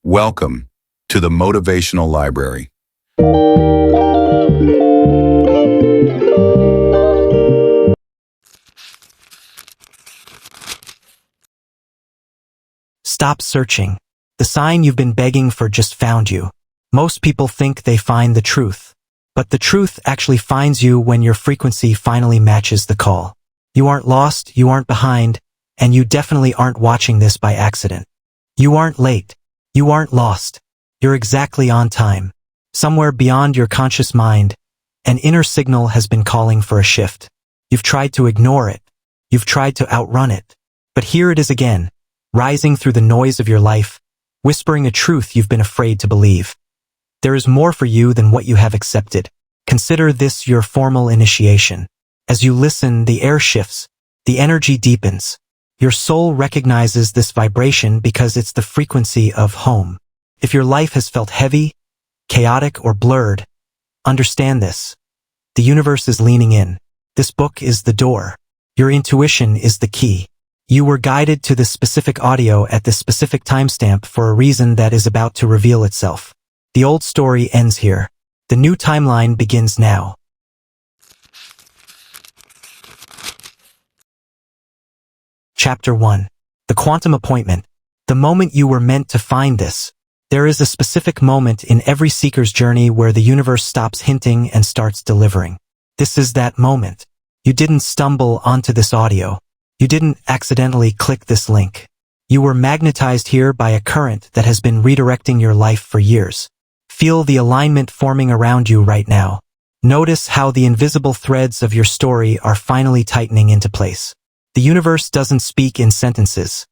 Welcome to the Motivational Library. Stop searching. The sign you've been begging for just found you. Most people think they find the truth, but the truth actually finds you when your frequency finally matches the call. You aren't lost, you aren't behind, and you definitely aren't watching this by accident. You aren't late. You aren't lost. You're exactly on time. Somewhere beyond your conscious mind, an inner signal has been calling for a shift. You've tried to ignore it. You've tried to outrun it. But here it is again, rising through the noise of your life, whispering a truth you've been afraid to believe. There is more for you than what you have accepted. Consider this your formal initiation. As you listen, the air shifts, the energy deepens. Your soul recognizes this vibration because it's the frequency of home. If your life has felt heavy, chaotic, or blurred, understand this. The universe is leaning in. This book is the door. Your intuition is the key. You were guided to this specific audio at this specific timestamp for a reason that is about to reveal itself. The old story ends here. The new timeline begins now. Chapter 1. The Quantum Appointment. The moment you were meant to find this. There is a specific moment in every seeker's journey where the universe stops hinting and starts delivering. This is that moment. You didn't stumble onto this audio. You didn't accidentally click this link. You were magnetized here by a current that has been redirecting your life for years. Feel the alignment forming around you right now. Notice how the invisible threads of your story are finally tightening into place. The universe doesn't speak in sentences.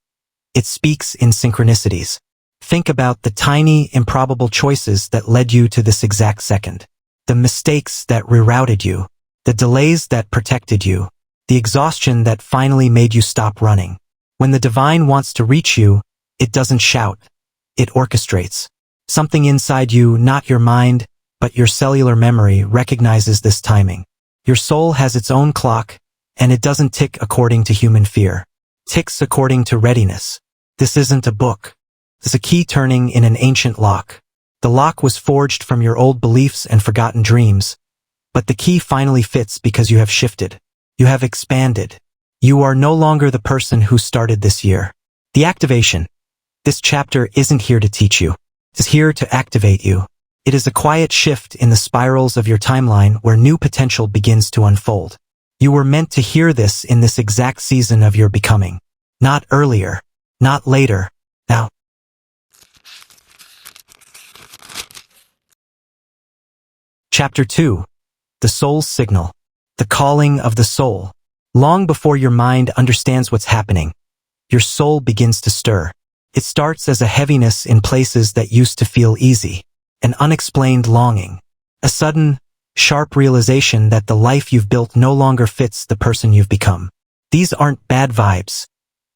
It speaks in synchronicities. Think about the tiny, improbable choices that led you to this exact second. The mistakes that rerouted you. The delays that protected you. The exhaustion that finally made you stop running. When the divine wants to reach you, it doesn't shout. It orchestrates. Something inside you, not your mind, but your cellular memory, recognizes this timing. Your soul has its own clock, and it doesn't tick according to human fear. Ticks according to readiness. This isn't a book. It's a key turning in an ancient lock. The lock was forged from your old beliefs and forgotten dreams, but the key finally fits because you have shifted. You have expanded. You are no longer the person who started this year. The activation. This chapter isn't here to teach you. It's here to activate you. It is a quiet shift in the spirals of your timeline where new potential begins to unfold. You were meant to hear this in this exact season of your becoming. Not earlier. Not later. Now. Chapter 2. The Soul's Signal. The Calling of the Soul. Long before your mind understands what's happening, your soul begins to stir. It starts as a heaviness in places that used to feel easy. An unexplained longing. A sudden, sharp realization that the life you've built no longer fits the person you've become. These aren't bad vibes.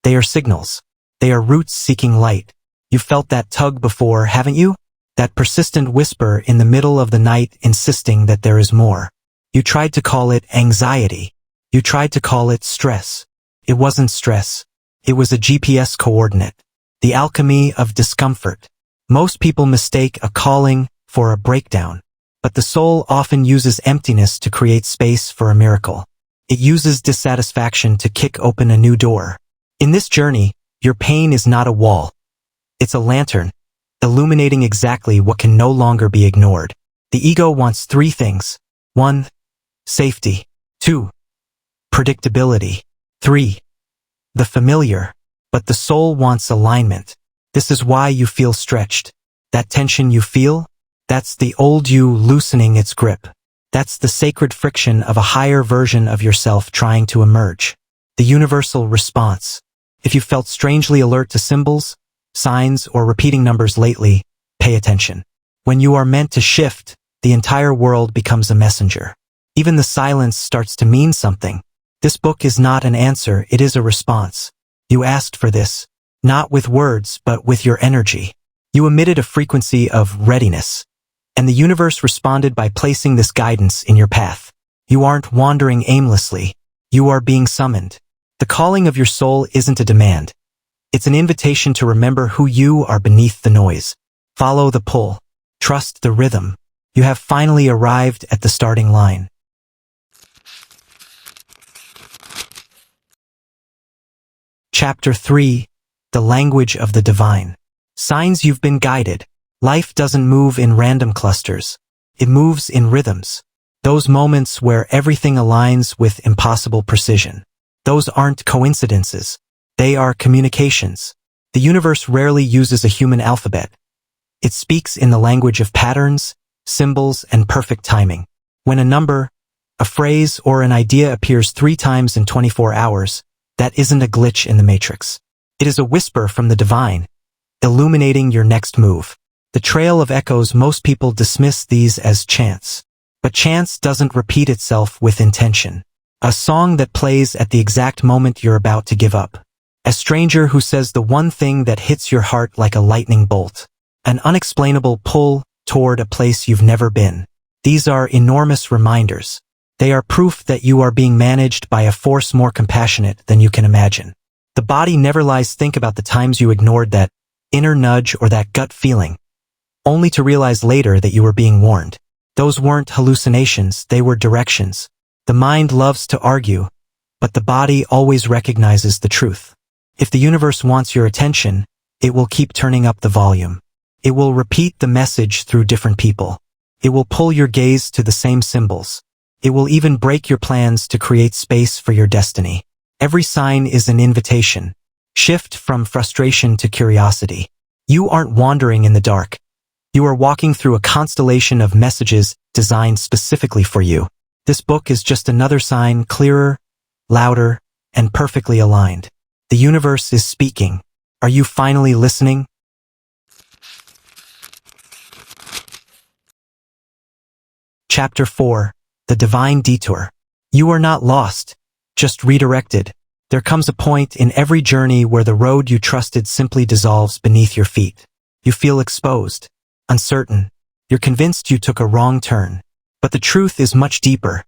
They are signals. They are roots seeking light. You've felt that tug before, haven't you? That persistent whisper in the middle of the night insisting that there is more. You tried to call it anxiety. You tried to call it stress. It wasn't stress. It was a GPS coordinate. The alchemy of discomfort. Most people mistake a calling for a breakdown, but the soul often uses emptiness to create space for a miracle. It uses dissatisfaction to kick open a new door. In this journey, your pain is not a wall. It's a lantern, illuminating exactly what can no longer be ignored. The ego wants three things. 1. Safety. 2. Predictability. 3. The familiar. But the soul wants alignment. This is why you feel stretched. That tension you feel? That's the old you loosening its grip. That's the sacred friction of a higher version of yourself trying to emerge. The universal response. If you felt strangely alert to symbols, signs, or repeating numbers lately, pay attention. When you are meant to shift, the entire world becomes a messenger. Even the silence starts to mean something. This book is not an answer, it is a response. You asked for this, not with words, but with your energy. You emitted a frequency of readiness, and the universe responded by placing this guidance in your path. You aren't wandering aimlessly. You are being summoned. The calling of your soul isn't a demand. It's an invitation to remember who you are beneath the noise. Follow the pull. Trust the rhythm. You have finally arrived at the starting line. Chapter 3. The Language of the Divine. Signs you've been guided. Life doesn't move in random clusters. It moves in rhythms. Those moments where everything aligns with impossible precision. Those aren't coincidences. They are communications. The universe rarely uses a human alphabet. It speaks in the language of patterns, symbols, and perfect timing. When a number, a phrase, or an idea appears 3 times in 24 hours, that isn't a glitch in the matrix. It is a whisper from the divine, illuminating your next move. The trail of echoes, most people dismiss these as chance. But chance doesn't repeat itself with intention. A song that plays at the exact moment you're about to give up. A stranger who says the one thing that hits your heart like a lightning bolt. An unexplainable pull toward a place you've never been. These are enormous reminders. They are proof that you are being managed by a force more compassionate than you can imagine. The body never lies. Think about the times you ignored that inner nudge or that gut feeling, only to realize later that you were being warned. Those weren't hallucinations, they were directions. The mind loves to argue, but the body always recognizes the truth. If the universe wants your attention, it will keep turning up the volume. It will repeat the message through different people. It will pull your gaze to the same symbols. It will even break your plans to create space for your destiny. Every sign is an invitation. Shift from frustration to curiosity. You aren't wandering in the dark. You are walking through a constellation of messages designed specifically for you. This book is just another sign, clearer, louder, and perfectly aligned. The universe is speaking. Are you finally listening? Chapter 4. The Divine Detour. You are not lost, just redirected. There comes a point in every journey where the road you trusted simply dissolves beneath your feet. You feel exposed, uncertain. You're convinced you took a wrong turn. But the truth is much deeper.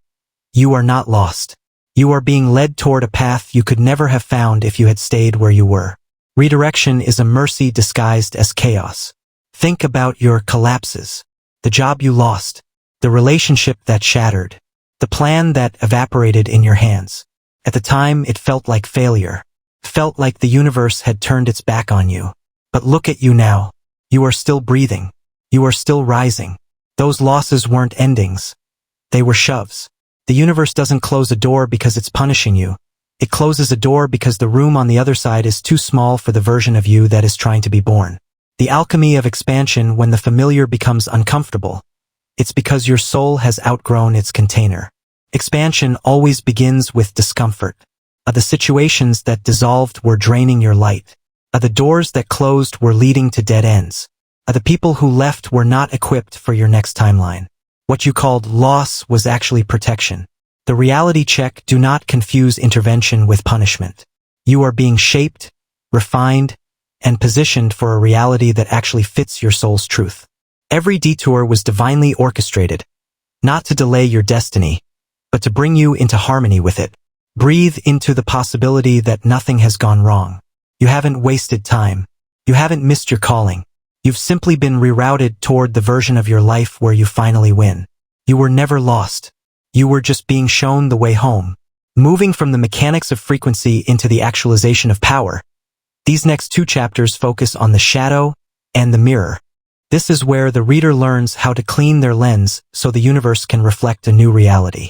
You are not lost. You are being led toward a path you could never have found if you had stayed where you were. Redirection is a mercy disguised as chaos. Think about your collapses. The job you lost. The relationship that shattered. The plan that evaporated in your hands. At the time, it felt like failure. Felt like the universe had turned its back on you. But look at you now. You are still breathing. You are still rising. Those losses weren't endings. They were shoves. The universe doesn't close a door because it's punishing you. It closes a door because the room on the other side is too small for the version of you that is trying to be born. The alchemy of expansion when the familiar becomes uncomfortable. It's because your soul has outgrown its container. Expansion always begins with discomfort. The situations that dissolved were draining your light. The doors that closed were leading to dead ends. The people who left were not equipped for your next timeline. What you called loss was actually protection. The reality check: do not confuse intervention with punishment. You are being shaped, refined, and positioned for a reality that actually fits your soul's truth. Every detour was divinely orchestrated, not to delay your destiny, but to bring you into harmony with it. Breathe into the possibility that nothing has gone wrong. You haven't wasted time. You haven't missed your calling. You've simply been rerouted toward the version of your life where you finally win. You were never lost. You were just being shown the way home. Moving from the mechanics of frequency into the actualization of power. These next 2 chapters focus on the shadow and the mirror. This is where the reader learns how to clean their lens so the universe can reflect a new reality.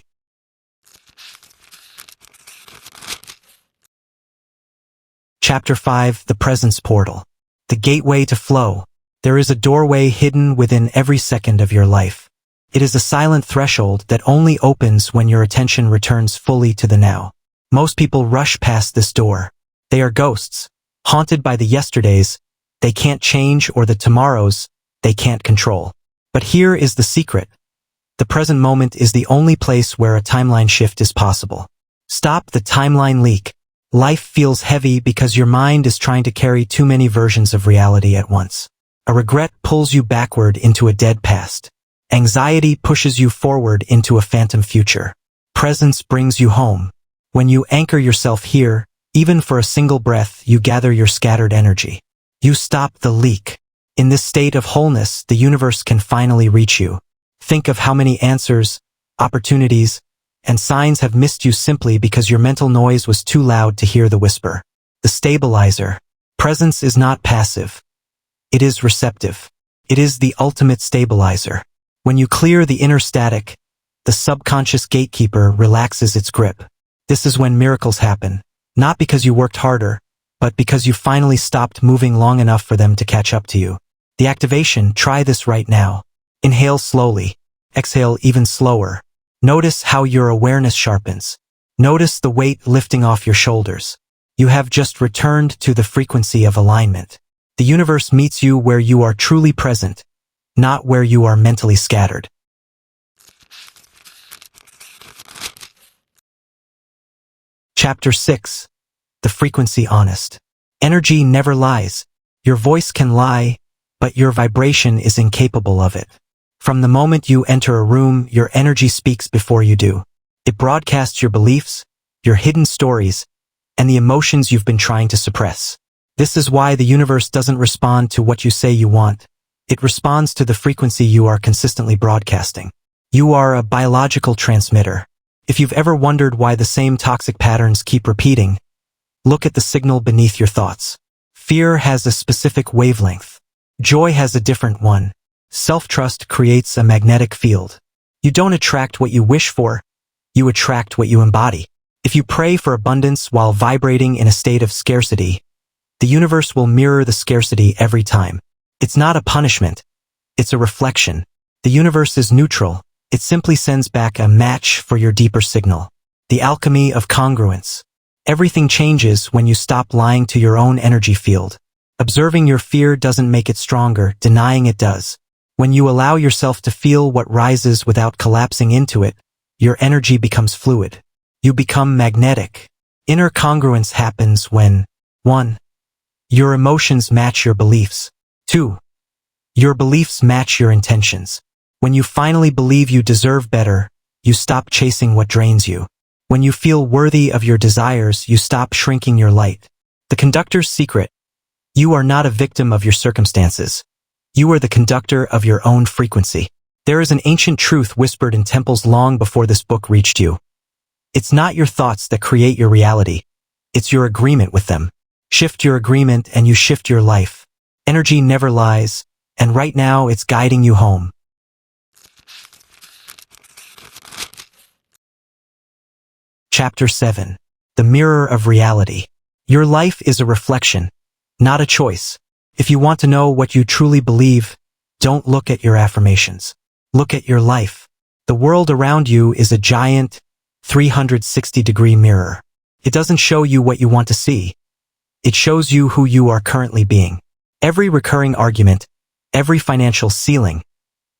Chapter 5. The Presence Portal. The Gateway to Flow. There is a doorway hidden within every second of your life. It is a silent threshold that only opens when your attention returns fully to the now. Most people rush past this door. They are ghosts, haunted by the yesterdays they can't change or the tomorrows they can't control. But here is the secret. The present moment is the only place where a timeline shift is possible. Stop the timeline leak. Life feels heavy because your mind is trying to carry too many versions of reality at once. A regret pulls you backward into a dead past. Anxiety pushes you forward into a phantom future. Presence brings you home. When you anchor yourself here, even for a single breath, you gather your scattered energy. You stop the leak. In this state of wholeness, the universe can finally reach you. Think of how many answers, opportunities, and signs have missed you simply because your mental noise was too loud to hear the whisper. The stabilizer. Presence is not passive. It is receptive. It is the ultimate stabilizer. When you clear the inner static, the subconscious gatekeeper relaxes its grip. This is when miracles happen, not because you worked harder, but because you finally stopped moving long enough for them to catch up to you. The activation, try this right now. Inhale slowly. Exhale even slower. Notice how your awareness sharpens. Notice the weight lifting off your shoulders. You have just returned to the frequency of alignment. The universe meets you where you are truly present, not where you are mentally scattered. Chapter 6. The frequency honest. Energy never lies. Your voice can lie, but your vibration is incapable of it. From the moment you enter a room, your energy speaks before you do. It broadcasts your beliefs, your hidden stories, and the emotions you've been trying to suppress. This is why the universe doesn't respond to what you say you want. It responds to the frequency you are consistently broadcasting. You are a biological transmitter. If you've ever wondered why the same toxic patterns keep repeating, look at the signal beneath your thoughts. Fear has a specific wavelength. Joy has a different one. Self-trust creates a magnetic field. You don't attract what you wish for, you attract what you embody. If you pray for abundance while vibrating in a state of scarcity, the universe will mirror the scarcity every time. It's not a punishment, it's a reflection. The universe is neutral. It simply sends back a match for your deeper signal. The alchemy of congruence. Everything changes when you stop lying to your own energy field. Observing your fear doesn't make it stronger, denying it does. When you allow yourself to feel what rises without collapsing into it, your energy becomes fluid. You become magnetic. Inner congruence happens when 1. Your emotions match your beliefs. 2. Your beliefs match your intentions. When you finally believe you deserve better, you stop chasing what drains you. When you feel worthy of your desires, you stop shrinking your light. The conductor's secret. You are not a victim of your circumstances. You are the conductor of your own frequency. There is an ancient truth whispered in temples long before this book reached you. It's not your thoughts that create your reality. It's your agreement with them. Shift your agreement and you shift your life. Energy never lies, and right now it's guiding you home. Chapter 7. The Mirror of Reality. Your life is a reflection, not a choice. If you want to know what you truly believe, don't look at your affirmations. Look at your life. The world around you is a giant, 360-degree mirror. It doesn't show you what you want to see. It shows you who you are currently being. Every recurring argument, every financial ceiling,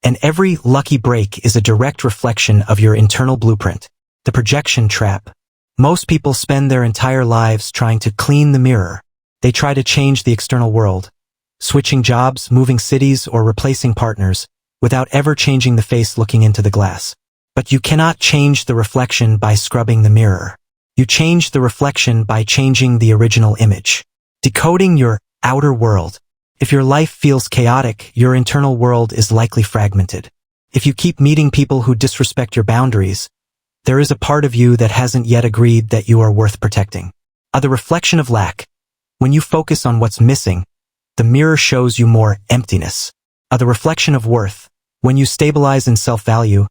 and every lucky break is a direct reflection of your internal blueprint. The projection trap. Most people spend their entire lives trying to clean the mirror. They try to change the external world, switching jobs, moving cities, or replacing partners, without ever changing the face looking into the glass. But you cannot change the reflection by scrubbing the mirror. You change the reflection by changing the original image. Decoding your outer world. If your life feels chaotic, your internal world is likely fragmented. If you keep meeting people who disrespect your boundaries, there is a part of you that hasn't yet agreed that you are worth protecting. The reflection of lack. When you focus on what's missing, the mirror shows you more emptiness. The reflection of worth. When you stabilize in self-value,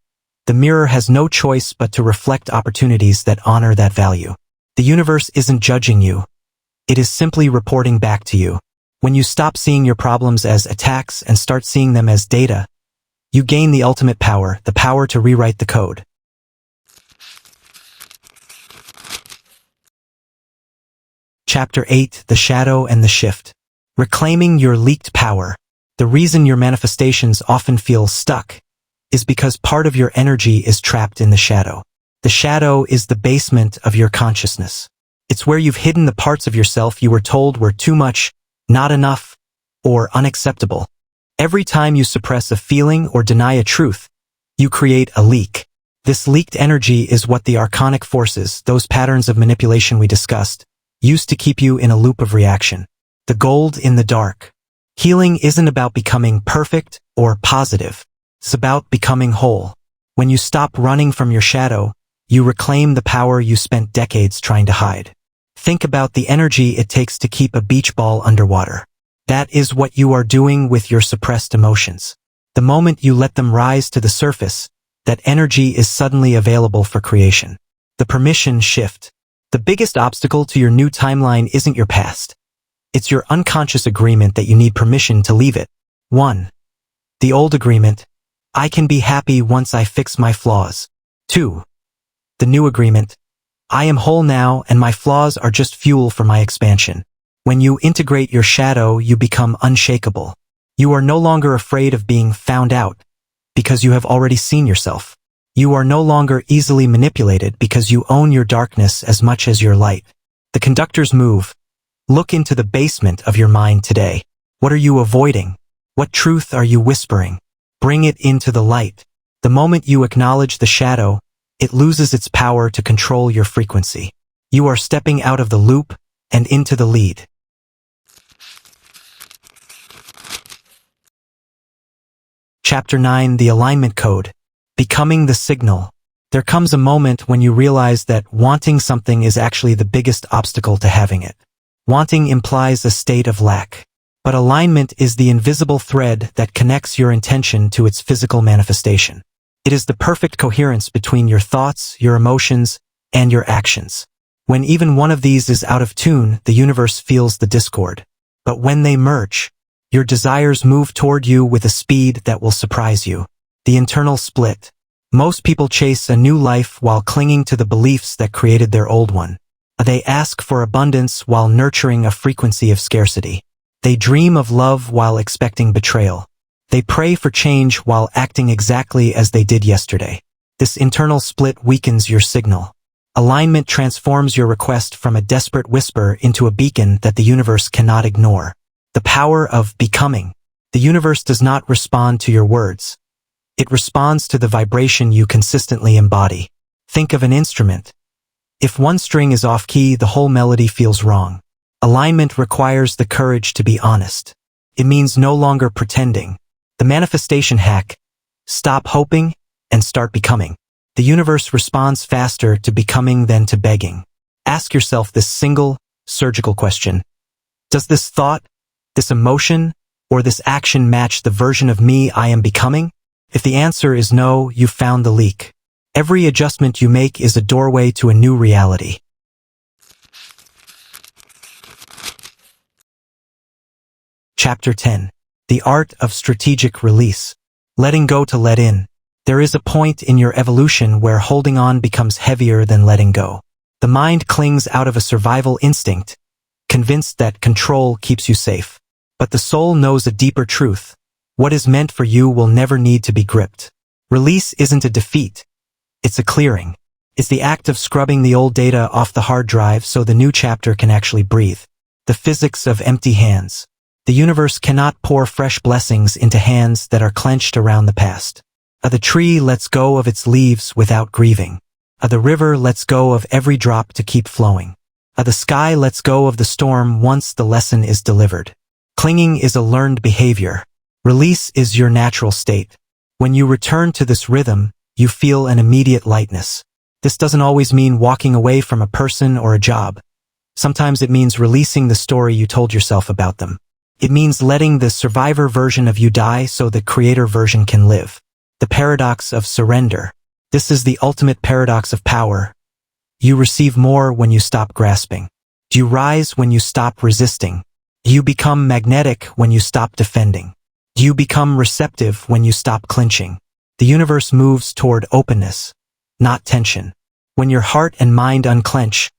the mirror has no choice but to reflect opportunities that honor that value. The universe isn't judging you. It is simply reporting back to you. When you stop seeing your problems as attacks and start seeing them as data, you gain the ultimate power, the power to rewrite the code. Chapter 8. The Shadow and the Shift. Reclaiming your leaked power. The reason your manifestations often feel stuck is because part of your energy is trapped in the shadow. The shadow is the basement of your consciousness. It's where you've hidden the parts of yourself you were told were too much, not enough, or unacceptable. Every time you suppress a feeling or deny a truth, you create a leak. This leaked energy is what the archonic forces, those patterns of manipulation we discussed, used to keep you in a loop of reaction. The gold in the dark. Healing isn't about becoming perfect or positive. It's about becoming whole. When you stop running from your shadow, you reclaim the power you spent decades trying to hide. Think about the energy it takes to keep a beach ball underwater. That is what you are doing with your suppressed emotions. The moment you let them rise to the surface, that energy is suddenly available for creation. The permission shift. The biggest obstacle to your new timeline isn't your past. It's your unconscious agreement that you need permission to leave it. 1. The old agreement. I can be happy once I fix my flaws. 2. The new agreement. I am whole now and my flaws are just fuel for my expansion. When you integrate your shadow, you become unshakable. You are no longer afraid of being found out because you have already seen yourself. You are no longer easily manipulated because you own your darkness as much as your light. The conductors move. Look into the basement of your mind today. What are you avoiding? What truth are you whispering? Bring it into the light. The moment you acknowledge the shadow, it loses its power to control your frequency. You are stepping out of the loop and into the lead. Chapter 9, The Alignment Code. Becoming the Signal. There comes a moment when you realize that wanting something is actually the biggest obstacle to having it. Wanting implies a state of lack. But alignment is the invisible thread that connects your intention to its physical manifestation. It is the perfect coherence between your thoughts, your emotions, and your actions. When even one of these is out of tune, the universe feels the discord. But when they merge, your desires move toward you with a speed that will surprise you. The internal split. Most people chase a new life while clinging to the beliefs that created their old one. They ask for abundance while nurturing a frequency of scarcity. They dream of love while expecting betrayal. They pray for change while acting exactly as they did yesterday. This internal split weakens your signal. Alignment transforms your request from a desperate whisper into a beacon that the universe cannot ignore. The power of becoming. The universe does not respond to your words. It responds to the vibration you consistently embody. Think of an instrument. If one string is off key, the whole melody feels wrong. Alignment requires the courage to be honest. It means no longer pretending. The manifestation hack. Stop hoping and start becoming. The universe responds faster to becoming than to begging. Ask yourself this single, surgical question. Does this thought, this emotion, or this action match the version of me I am becoming? If the answer is no, you've found the leak. Every adjustment you make is a doorway to a new reality. Chapter 10. The Art of Strategic Release. Letting go to let in. There is a point in your evolution where holding on becomes heavier than letting go. The mind clings out of a survival instinct, convinced that control keeps you safe. But the soul knows a deeper truth. What is meant for you will never need to be gripped. Release isn't a defeat. It's a clearing. It's the act of scrubbing the old data off the hard drive so the new chapter can actually breathe. The physics of empty hands. The universe cannot pour fresh blessings into hands that are clenched around the past. The tree lets go of its leaves without grieving. The river lets go of every drop to keep flowing. The sky lets go of the storm once the lesson is delivered. Clinging is a learned behavior. Release is your natural state. When you return to this rhythm, you feel an immediate lightness. This doesn't always mean walking away from a person or a job. Sometimes it means releasing the story you told yourself about them. It means letting the survivor version of you die so the creator version can live. The paradox of surrender. This is the ultimate paradox of power. You receive more when you stop grasping. You rise when you stop resisting. You become magnetic when you stop defending. You become receptive when you stop clinching. The universe moves toward openness, not tension. When your heart and mind unclench,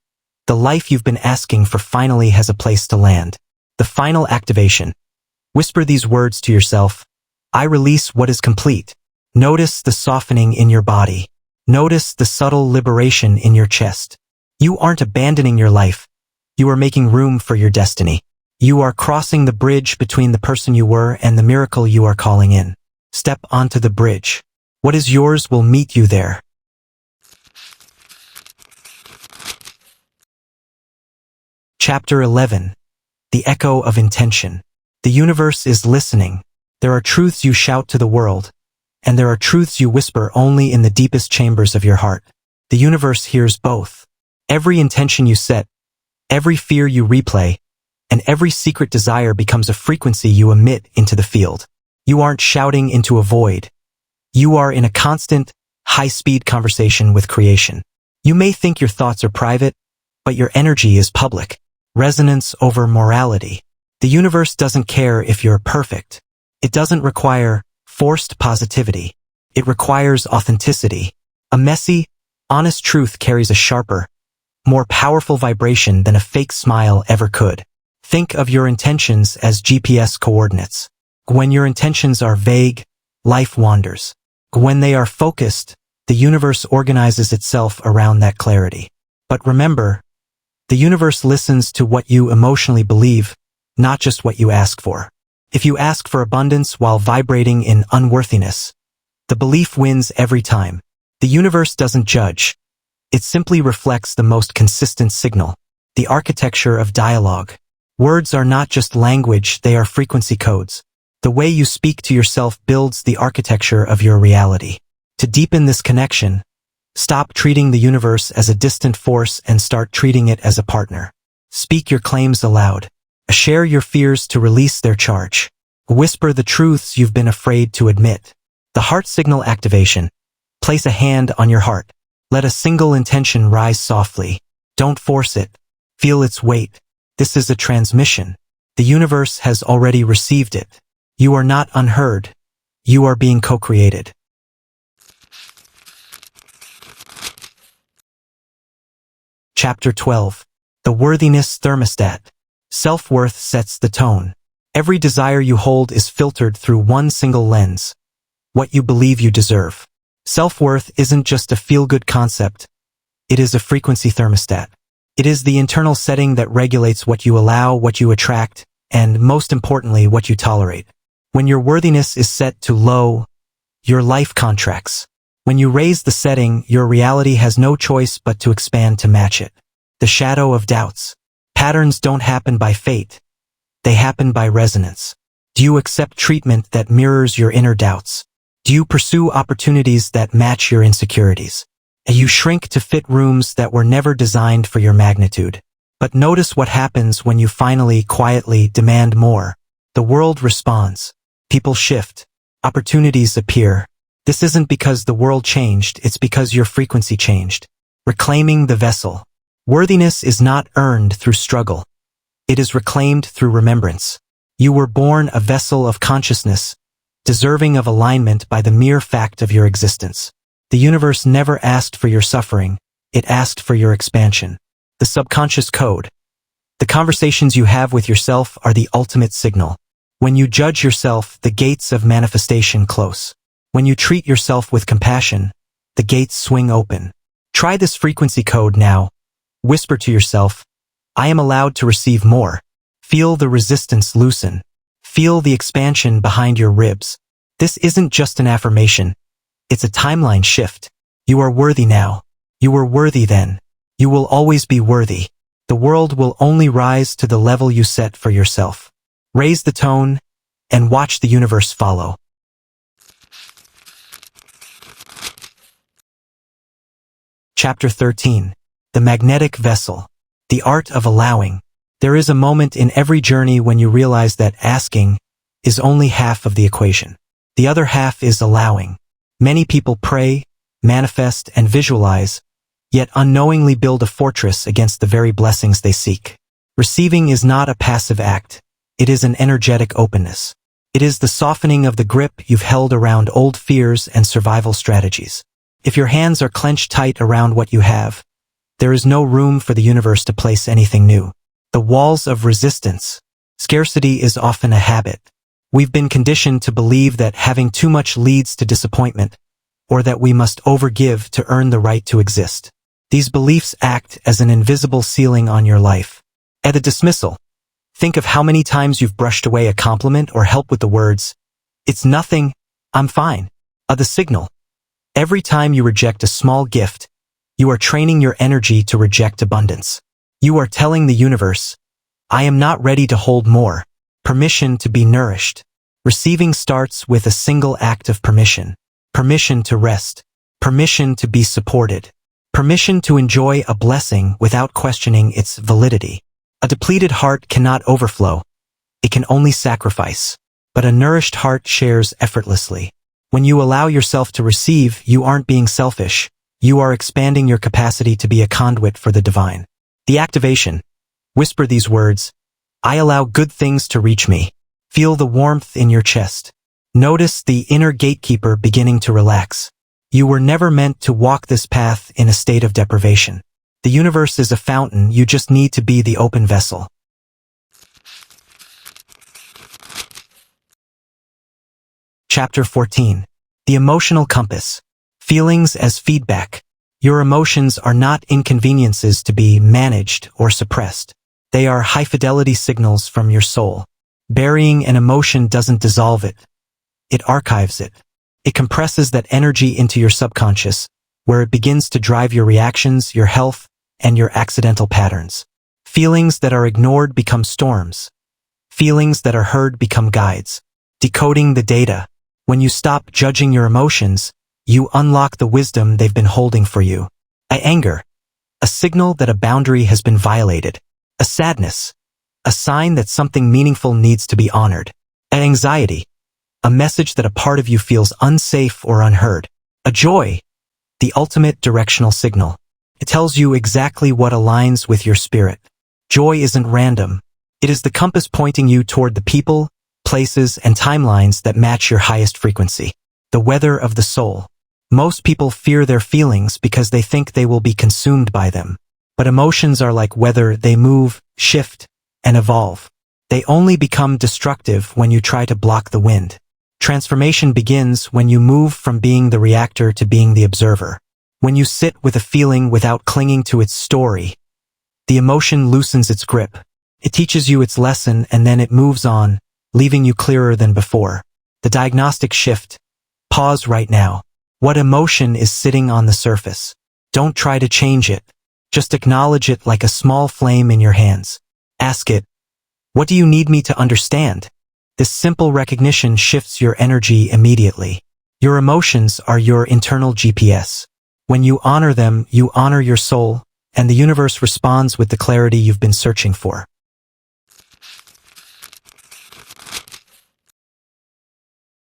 the life you've been asking for finally has a place to land. The final activation. Whisper these words to yourself. I release what is complete. Notice the softening in your body. Notice the subtle liberation in your chest. You aren't abandoning your life. You are making room for your destiny. You are crossing the bridge between the person you were and the miracle you are calling in. Step onto the bridge. What is yours will meet you there. Chapter 11. The Echo of Intention. The universe is listening. There are truths you shout to the world, and there are truths you whisper only in the deepest chambers of your heart. The universe hears both. Every intention you set, every fear you replay, and every secret desire becomes a frequency you emit into the field. You aren't shouting into a void. You are in a constant, high-speed conversation with creation. You may think your thoughts are private, but your energy is public. Resonance over morality. The universe doesn't care if you're perfect. It doesn't require forced positivity. It requires authenticity. A messy, honest truth carries a sharper, more powerful vibration than a fake smile ever could. Think of your intentions as GPS coordinates. When your intentions are vague, life wanders. When they are focused, the universe organizes itself around that clarity. But remember, the universe listens to what you emotionally believe, not just what you ask for. If you ask for abundance while vibrating in unworthiness, the belief wins every time. The universe doesn't judge. It simply reflects the most consistent signal. The architecture of dialogue. Words are not just language, they are frequency codes. The way you speak to yourself builds the architecture of your reality. To deepen this connection, stop treating the universe as a distant force and start treating it as a partner. Speak your claims aloud. Share your fears to release their charge. Whisper the truths you've been afraid to admit. The heart signal activation. Place a hand on your heart. Let a single intention rise softly. Don't force it. Feel its weight. This is a transmission. The universe has already received it. You are not unheard. You are being co-created. Chapter 12. The Worthiness Thermostat. Self-worth sets the tone. Every desire you hold is filtered through one single lens. What you believe you deserve. Self-worth isn't just a feel-good concept. It is a frequency thermostat. It is the internal setting that regulates what you allow, what you attract, and most importantly, what you tolerate. When your worthiness is set to low, your life contracts. When you raise the setting, your reality has no choice but to expand to match it. The shadow of doubts. Patterns don't happen by fate. They happen by resonance. Do you accept treatment that mirrors your inner doubts? Do you pursue opportunities that match your insecurities? And you shrink to fit rooms that were never designed for your magnitude. But notice what happens when you finally, quietly demand more. The world responds. People shift. Opportunities appear. This isn't because the world changed, it's because your frequency changed. Reclaiming the vessel. Worthiness is not earned through struggle. It is reclaimed through remembrance. You were born a vessel of consciousness, deserving of alignment by the mere fact of your existence. The universe never asked for your suffering, it asked for your expansion. The subconscious code. The conversations you have with yourself are the ultimate signal. When you judge yourself, the gates of manifestation close. When you treat yourself with compassion, the gates swing open. Try this frequency code now. Whisper to yourself, I am allowed to receive more. Feel the resistance loosen. Feel the expansion behind your ribs. This isn't just an affirmation. It's a timeline shift. You are worthy now. You were worthy then. You will always be worthy. The world will only rise to the level you set for yourself. Raise the tone and watch the universe follow. Chapter 13. The Magnetic Vessel. The Art of Allowing. There is a moment in every journey when you realize that asking is only half of the equation. The other half is allowing. Many people pray, manifest, and visualize, yet unknowingly build a fortress against the very blessings they seek. Receiving is not a passive act. It is an energetic openness. It is the softening of the grip you've held around old fears and survival strategies. If your hands are clenched tight around what you have, there is no room for the universe to place anything new. The walls of resistance. Scarcity is often a habit. We've been conditioned to believe that having too much leads to disappointment, or that we must overgive to earn the right to exist. These beliefs act as an invisible ceiling on your life. At the dismissal, think of how many times you've brushed away a compliment or help with the words, "It's nothing, I'm fine." The signal. Every time you reject a small gift, you are training your energy to reject abundance. You are telling the universe, I am not ready to hold more. permission to be nourished. Receiving starts with a single act of permission. Permission to rest. Permission to be supported. Permission to enjoy a blessing without questioning its validity. A depleted heart cannot overflow. It can only sacrifice. But a nourished heart shares effortlessly. When you allow yourself to receive, you aren't being selfish. You are expanding your capacity to be a conduit for the divine. The activation. Whisper these words. I allow good things to reach me. Feel the warmth in your chest. Notice the inner gatekeeper beginning to relax. You were never meant to walk this path in a state of deprivation. The universe is a fountain, you just need to be the open vessel. Chapter 14. The Emotional Compass. Feelings as feedback. Your emotions are not inconveniences to be managed or suppressed. They are high-fidelity signals from your soul. Burying an emotion doesn't dissolve it. It archives it. It compresses that energy into your subconscious, where it begins to drive your reactions, your health, and your accidental patterns. Feelings that are ignored become storms. Feelings that are heard become guides. Decoding the data. When you stop judging your emotions, you unlock the wisdom they've been holding for you. Anger. A signal that a boundary has been violated. A sadness. A sign that something meaningful needs to be honored. Anxiety. A message that a part of you feels unsafe or unheard. A joy. The ultimate directional signal. It tells you exactly what aligns with your spirit. Joy isn't random. It is the compass pointing you toward the people, places, and timelines that match your highest frequency. The weather of the soul. Most people fear their feelings because they think they will be consumed by them. But emotions are like weather, they move, shift, and evolve. They only become destructive when you try to block the wind. Transformation begins when you move from being the reactor to being the observer. When you sit with a feeling without clinging to its story, the emotion loosens its grip. It teaches you its lesson and then it moves on, leaving you clearer than before. The diagnostic shift. Pause right now. What emotion is sitting on the surface? Don't try to change it. Just acknowledge it like a small flame in your hands. Ask it, what do you need me to understand? This simple recognition shifts your energy immediately. Your emotions are your internal GPS. When you honor them, you honor your soul, and the universe responds with the clarity you've been searching for.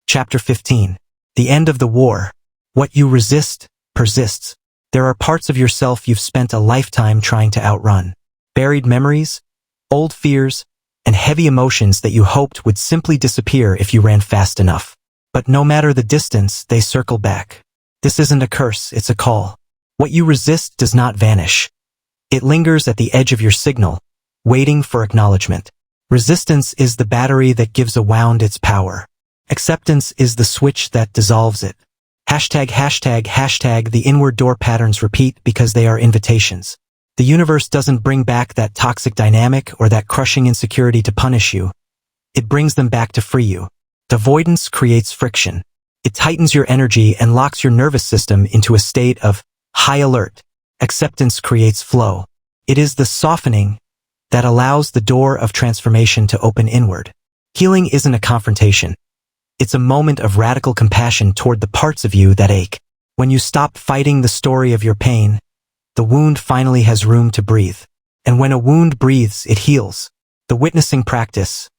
Chapter 15. The End of the War. What you resist, persists. There are parts of yourself you've spent a lifetime trying to outrun. Buried memories, old fears, and heavy emotions that you hoped would simply disappear if you ran fast enough. But no matter the distance, they circle back. This isn't a curse, it's a call. What you resist does not vanish. It lingers at the edge of your signal, waiting for acknowledgement. Resistance is the battery that gives a wound its power. Acceptance is the switch that dissolves it. ####. The inward door patterns repeat because they are invitations. The universe doesn't bring back that toxic dynamic or that crushing insecurity to punish you. It brings them back to free you. The avoidance creates friction. It tightens your energy and locks your nervous system into a state of high alert. Acceptance creates flow. It is the softening that allows the door of transformation to open inward. Healing isn't a confrontation. It's a moment of radical compassion toward the parts of you that ache. When you stop fighting the story of your pain, the wound finally has room to breathe. And when a wound breathes, it heals. The witnessing practice.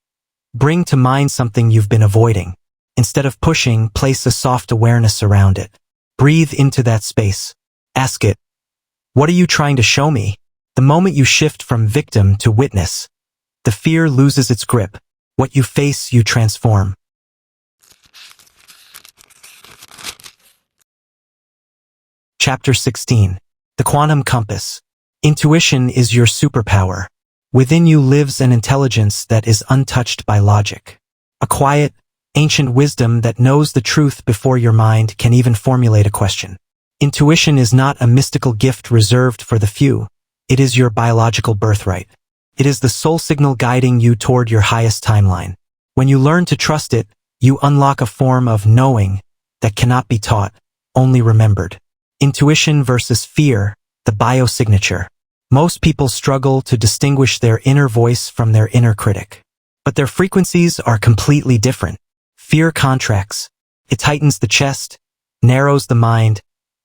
Bring to mind something you've been avoiding. Instead of pushing, place a soft awareness around it. Breathe into that space. Ask it, what are you trying to show me? The moment you shift from victim to witness, the fear loses its grip. What you face, you transform. Chapter 16. The Quantum Compass. Intuition is your superpower. Within you lives an intelligence that is untouched by logic. A quiet, ancient wisdom that knows the truth before your mind can even formulate a question. Intuition is not a mystical gift reserved for the few. It is your biological birthright. It is the soul signal guiding you toward your highest timeline. When you learn to trust it, you unlock a form of knowing that cannot be taught, only remembered. Intuition versus fear, the biosignature. Most people struggle to distinguish their inner voice from their inner critic. but their frequencies are completely different. Fear contracts. It tightens the chest, narrows the mind,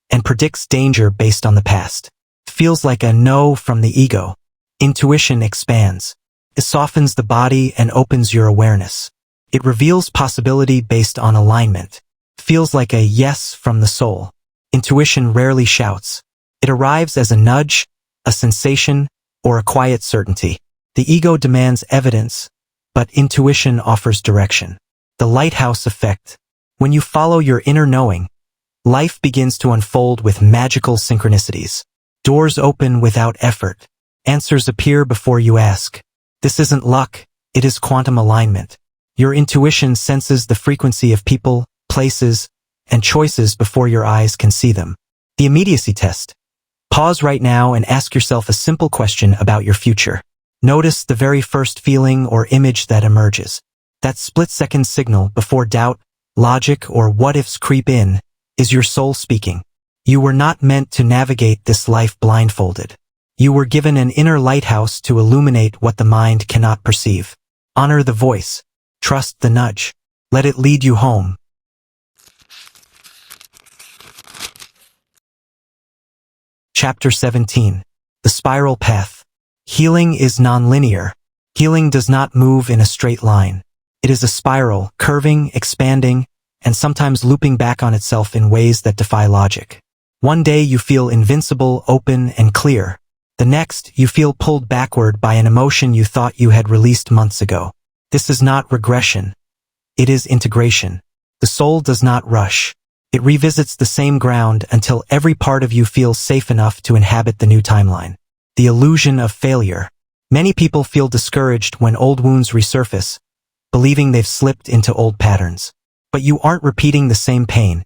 and predicts danger based on the past. It feels like a no from the ego. Intuition expands. It softens the body and opens your awareness. It reveals possibility based on alignment. It feels like a yes from the soul. Intuition rarely shouts. It arrives as a nudge, a sensation, or a quiet certainty. The ego demands evidence, but intuition offers direction. The lighthouse effect. When you follow your inner knowing, life begins to unfold with magical synchronicities. Doors open without effort. Answers appear before you ask. This isn't luck, it is quantum alignment. Your intuition senses the frequency of people, places, and choices before your eyes can see them. The immediacy test. Pause right now and ask yourself a simple question about your future. Notice the very first feeling or image that emerges. That split-second signal before doubt, logic, or what-ifs creep in is your soul speaking. You were not meant to navigate this life blindfolded. You were given an inner lighthouse to illuminate what the mind cannot perceive. Honor the voice. Trust the nudge. Let it lead you home. Chapter 17. The Spiral Path. Healing is nonlinear. Healing does not move in a straight line. It is a spiral, curving, expanding, and sometimes looping back on itself in ways that defy logic. One day you feel invincible, open, and clear. The next, you feel pulled backward by an emotion you thought you had released months ago. This is not regression. It is integration. The soul does not rush. It revisits the same ground until every part of you feels safe enough to inhabit the new timeline. The illusion of failure. Many people feel discouraged when old wounds resurface, believing they've slipped into old patterns. But you aren't repeating the same pain.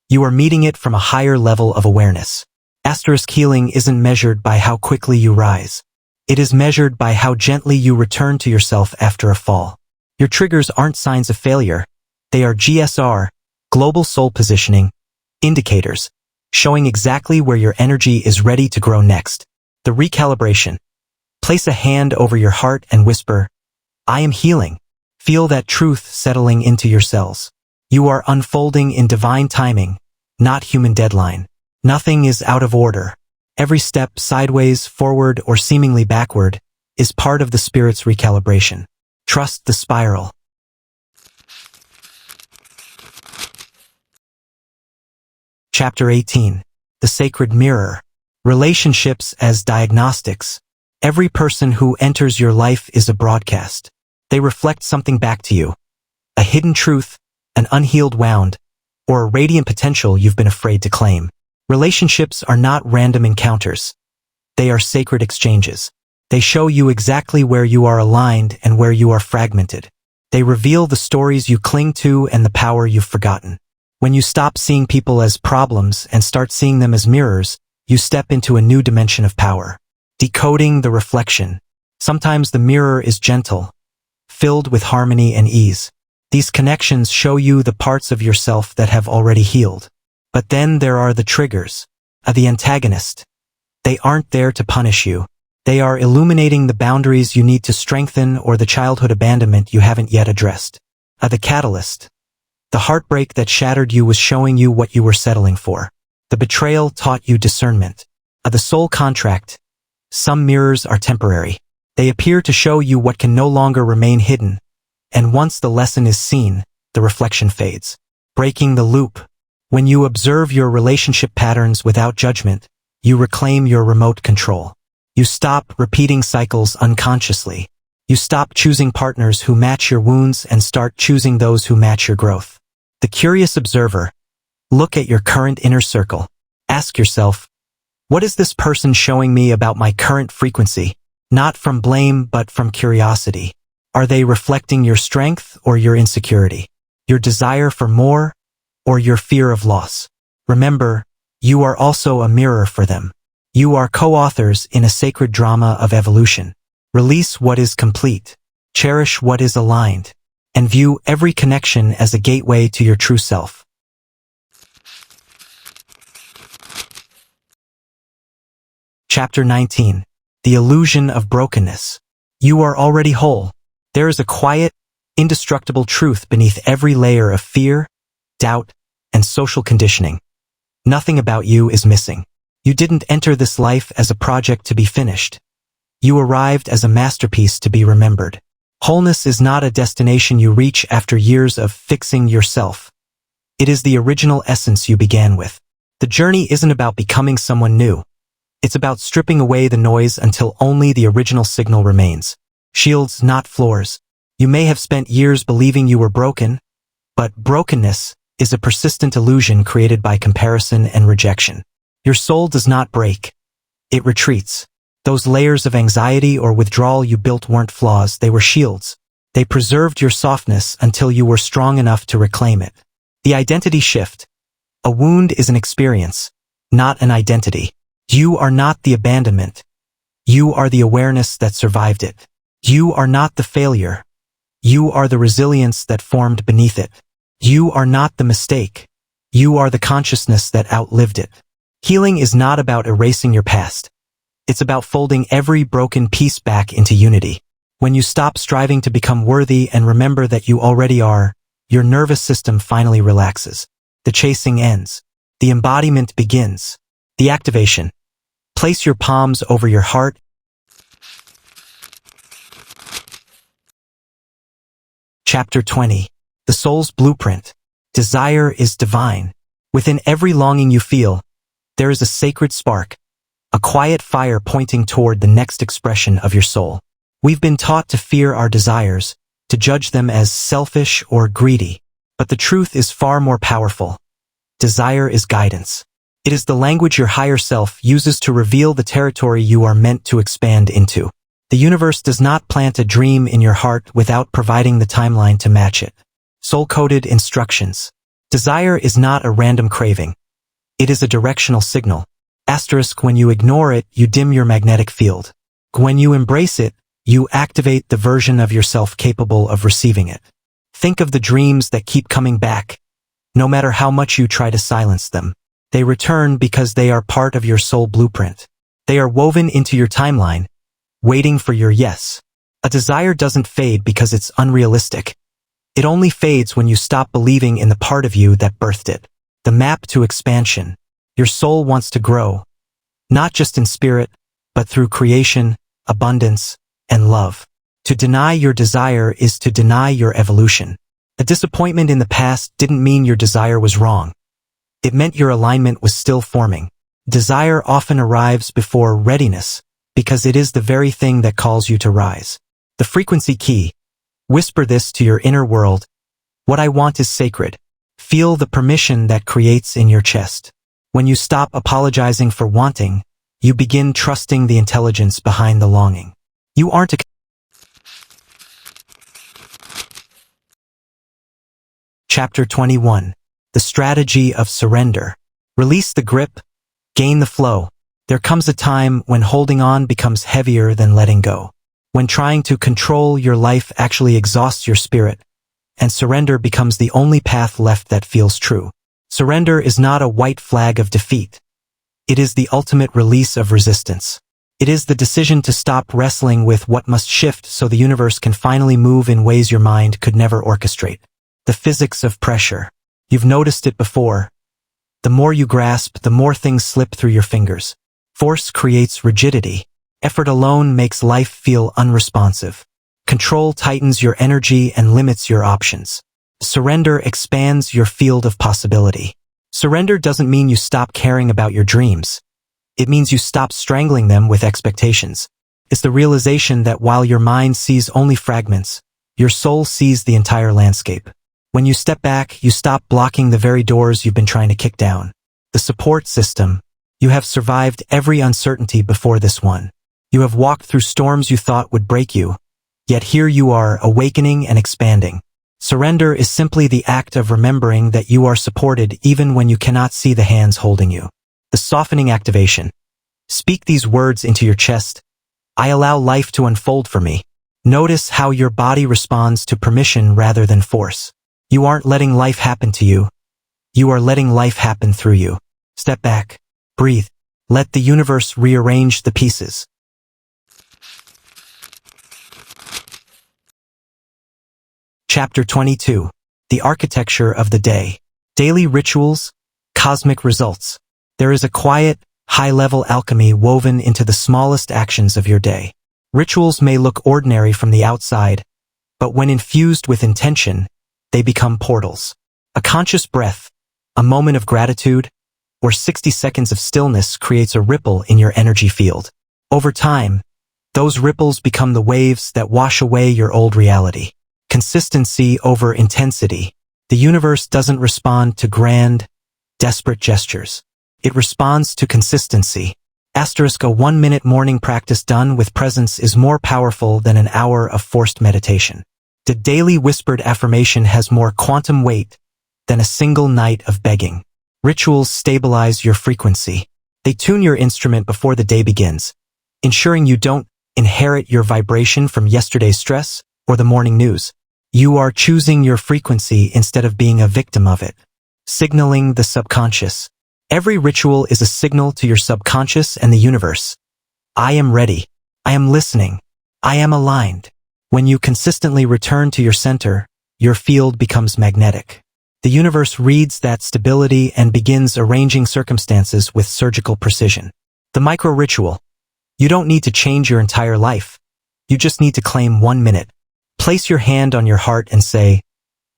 You are meeting it from a higher level of awareness. Asterisk healing isn't measured by how quickly you rise. It is measured by how gently you return to yourself after a fall. Your triggers aren't signs of failure. They are GSR, global soul positioning, indicators, showing exactly where your energy is ready to grow next. The recalibration. Place a hand over your heart and whisper, I am healing. Feel that truth settling into your cells. You are unfolding in divine timing, not human deadline. Nothing is out of order. Every step sideways, forward, or seemingly backward is part of the spirit's recalibration. Trust the spiral. Chapter 18. The Sacred Mirror. Relationships as diagnostics. Every person who enters your life is a broadcast. They reflect something back to you. A hidden truth, an unhealed wound, or a radiant potential you've been afraid to claim. Relationships are not random encounters. They are sacred exchanges. They show you exactly where you are aligned and where you are fragmented. They reveal the stories you cling to and the power you've forgotten. When you stop seeing people as problems and start seeing them as mirrors, you step into a new dimension of power. Decoding the reflection. Sometimes the mirror is gentle, filled with harmony and ease. These connections show you the parts of yourself that have already healed. But then there are the triggers, the antagonist. They aren't there to punish you. They are illuminating the boundaries you need to strengthen or the childhood abandonment you haven't yet addressed. The catalyst. The heartbreak that shattered you was showing you what you were settling for. The betrayal taught you discernment. The soul contract. Some mirrors are temporary. They appear to show you what can no longer remain hidden. And once the lesson is seen, the reflection fades. Breaking the loop. When you observe your relationship patterns without judgment, you reclaim your remote control. You stop repeating cycles unconsciously. You stop choosing partners who match your wounds and start choosing those who match your growth. The curious observer. Look at your current inner circle. Ask yourself, what is this person showing me about my current frequency? Not from blame, but from curiosity. Are they reflecting your strength or your insecurity? Your desire for more or your fear of loss? Remember, you are also a mirror for them. You are co-authors in a sacred drama of evolution. Release what is complete. Cherish what is aligned. And view every connection as a gateway to your true self. Chapter 19. The Illusion of Brokenness. You are already whole. There is a quiet, indestructible truth beneath every layer of fear, doubt, and social conditioning. Nothing about you is missing. You didn't enter this life as a project to be finished. You arrived as a masterpiece to be remembered. Wholeness is not a destination you reach after years of fixing yourself. It is the original essence you began with. The journey isn't about becoming someone new. It's about stripping away the noise until only the original signal remains. Shields, not floors. You may have spent years believing you were broken, but brokenness is a persistent illusion created by comparison and rejection. Your soul does not break. It retreats. Those layers of anxiety or withdrawal you built weren't flaws, they were shields. They preserved your softness until you were strong enough to reclaim it. The identity shift. A wound is an experience, not an identity. You are not the abandonment. You are the awareness that survived it. You are not the failure. You are the resilience that formed beneath it. You are not the mistake. You are the consciousness that outlived it. Healing is not about erasing your past. It's about folding every broken piece back into unity. When you stop striving to become worthy and remember that you already are, your nervous system finally relaxes. The chasing ends. The embodiment begins. The activation. Place your palms over your heart. Chapter 20. The Soul's Blueprint. Desire is divine. Within every longing you feel, there is a sacred spark, a quiet fire pointing toward the next expression of your soul. We've been taught to fear our desires, to judge them as selfish or greedy. But the truth is far more powerful. Desire is guidance. It is the language your higher self uses to reveal the territory you are meant to expand into. The universe does not plant a dream in your heart without providing the timeline to match it. Soul-coded instructions. Desire is not a random craving. It is a directional signal. Asterisk, when you ignore it, you dim your magnetic field. When you embrace it, you activate the version of yourself capable of receiving it. Think of the dreams that keep coming back. No matter how much you try to silence them, they return because they are part of your soul blueprint. They are woven into your timeline, waiting for your yes. A desire doesn't fade because it's unrealistic. It only fades when you stop believing in the part of you that birthed it. The map to expansion. Your soul wants to grow, not just in spirit, but through creation, abundance, and love. To deny your desire is to deny your evolution. A disappointment in the past didn't mean your desire was wrong. It meant your alignment was still forming. Desire often arrives before readiness, because it is the very thing that calls you to rise. The frequency key. Whisper this to your inner world. What I want is sacred. Feel the permission that creates in your chest. When you stop apologizing for wanting, you begin trusting the intelligence behind the longing. You aren't a Chapter 21. The Strategy of Surrender. Release the grip, gain the flow. There comes a time when holding on becomes heavier than letting go. When trying to control your life actually exhausts your spirit, and surrender becomes the only path left that feels true. Surrender is not a white flag of defeat. It is the ultimate release of resistance. It is the decision to stop wrestling with what must shift so the universe can finally move in ways your mind could never orchestrate. The physics of pressure. You've noticed it before. The more you grasp, the more things slip through your fingers. Force creates rigidity. Effort alone makes life feel unresponsive. Control tightens your energy and limits your options. Surrender expands your field of possibility. Surrender doesn't mean you stop caring about your dreams. It means you stop strangling them with expectations. It's the realization that while your mind sees only fragments, your soul sees the entire landscape. When you step back, you stop blocking the very doors you've been trying to kick down. The support system. You have survived every uncertainty before this one. You have walked through storms you thought would break you. Yet here you are, awakening and expanding. Surrender is simply the act of remembering that you are supported even when you cannot see the hands holding you. The softening activation. Speak these words into your chest. I allow life to unfold for me. Notice how your body responds to permission rather than force. You aren't letting life happen to you. You are letting life happen through you. Step back. Breathe. Let the universe rearrange the pieces. Chapter 22. The Architecture of the Day. Daily Rituals, Cosmic Results. There is a quiet, high-level alchemy woven into the smallest actions of your day. Rituals may look ordinary from the outside, but when infused with intention, they become portals. A conscious breath, a moment of gratitude, or 60 seconds of stillness creates a ripple in your energy field. Over time, those ripples become the waves that wash away your old reality. Consistency over intensity. The universe doesn't respond to grand, desperate gestures. It responds to consistency. Asterisk, a 1-minute morning practice done with presence is more powerful than an hour of forced meditation. The daily whispered affirmation has more quantum weight than a single night of begging. Rituals stabilize your frequency. They tune your instrument before the day begins, ensuring you don't inherit your vibration from yesterday's stress or the morning news. You are choosing your frequency instead of being a victim of it. Signaling the subconscious. Every ritual is a signal to your subconscious and the universe. I am ready. I am listening. I am aligned. When you consistently return to your center, your field becomes magnetic. The universe reads that stability and begins arranging circumstances with surgical precision. The micro-ritual. You don't need to change your entire life. You just need to claim 1 minute. Place your hand on your heart and say,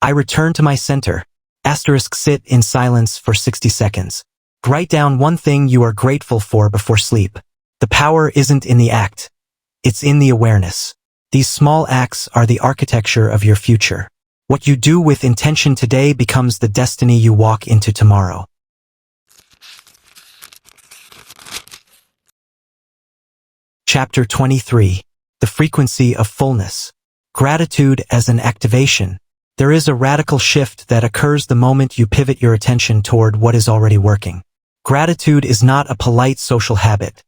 I return to my center. Asterisk, sit in silence for 60 seconds. Write down one thing you are grateful for before sleep. The power isn't in the act. It's in the awareness. These small acts are the architecture of your future. What you do with intention today becomes the destiny you walk into tomorrow. Chapter 23. The Frequency of Fullness. Gratitude as an activation. There is a radical shift that occurs the moment you pivot your attention toward what is already working. Gratitude is not a polite social habit.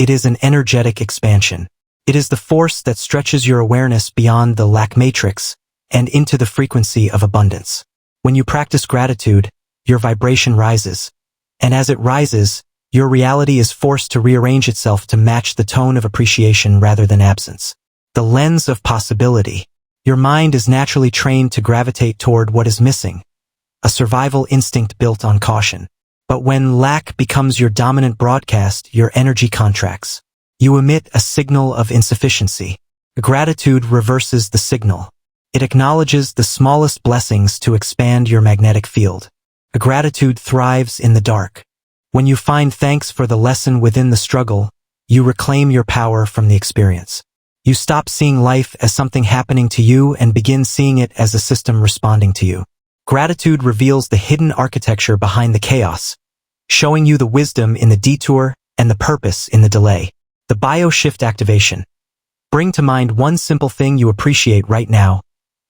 It is an energetic expansion. It is the force that stretches your awareness beyond the lack matrix and into the frequency of abundance. When you practice gratitude, your vibration rises. And as it rises, your reality is forced to rearrange itself to match the tone of appreciation rather than absence. The lens of possibility. Your mind is naturally trained to gravitate toward what is missing, a survival instinct built on caution. But when lack becomes your dominant broadcast, your energy contracts. You emit a signal of insufficiency. Gratitude reverses the signal. It acknowledges the smallest blessings to expand your magnetic field. Gratitude thrives in the dark. When you find thanks for the lesson within the struggle, you reclaim your power from the experience. You stop seeing life as something happening to you and begin seeing it as a system responding to you. Gratitude reveals the hidden architecture behind the chaos, showing you the wisdom in the detour and the purpose in the delay. The bioshift activation. Bring to mind one simple thing you appreciate right now.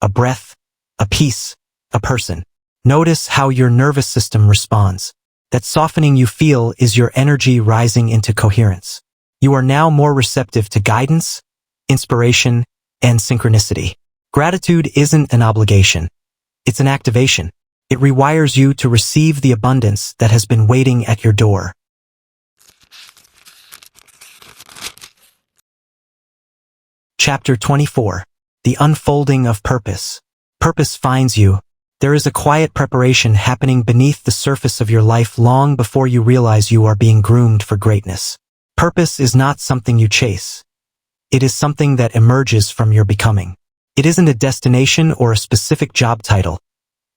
A breath, a piece, a person. Notice how your nervous system responds. That softening you feel is your energy rising into coherence. You are now more receptive to guidance, inspiration, and synchronicity. Gratitude isn't an obligation. It's an activation. It rewires you to receive the abundance that has been waiting at your door. Chapter 24. The Unfolding of Purpose. Purpose finds you. There is a quiet preparation happening beneath the surface of your life long before you realize you are being groomed for greatness. Purpose is not something you chase. It is something that emerges from your becoming. It isn't a destination or a specific job title.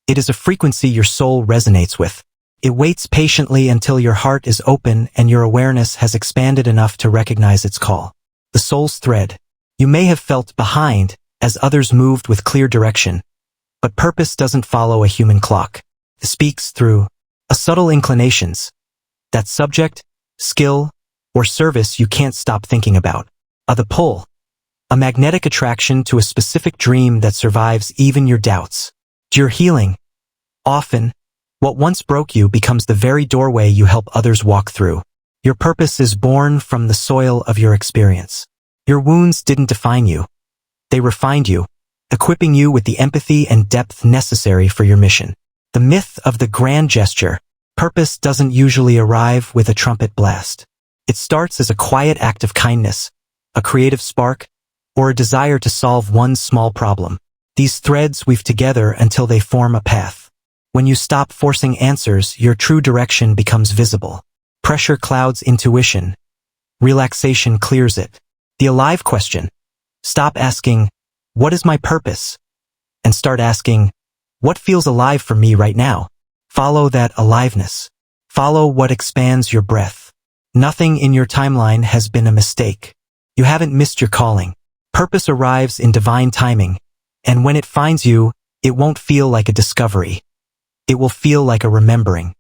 It is a frequency your soul resonates with. It waits patiently until your heart is open and your awareness has expanded enough to recognize its call. The soul's thread. You may have felt behind as others moved with clear direction, but purpose doesn't follow a human clock. It speaks through a subtle inclinations. That subject, skill, or service you can't stop thinking about. The pull. A magnetic attraction to a specific dream that survives even your doubts. Your healing. Often, what once broke you becomes the very doorway you help others walk through. Your purpose is born from the soil of your experience. Your wounds didn't define you. They refined you, equipping you with the empathy and depth necessary for your mission. The myth of the grand gesture. Purpose doesn't usually arrive with a trumpet blast. It starts as a quiet act of kindness, a creative spark, or a desire to solve one small problem. These threads weave together until they form a path. When you stop forcing answers, your true direction becomes visible. Pressure clouds intuition. Relaxation clears it. The alive question. Stop asking, "What is my purpose?" and start asking, "What feels alive for me right now?" Follow that aliveness. Follow what expands your breath. Nothing in your timeline has been a mistake. You haven't missed your calling. Purpose arrives in divine timing, and when it finds you, it won't feel like a discovery. It will feel like a remembering.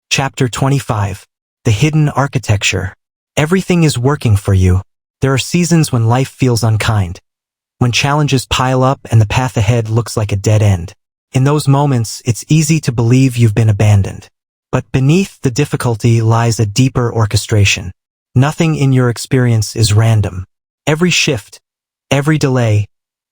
Chapter 25. The Hidden Architecture. Everything is working for you. There are seasons when life feels unkind, when challenges pile up and the path ahead looks like a dead end. In those moments, it's easy to believe you've been abandoned. But beneath the difficulty lies a deeper orchestration. Nothing in your experience is random. Every shift, every delay,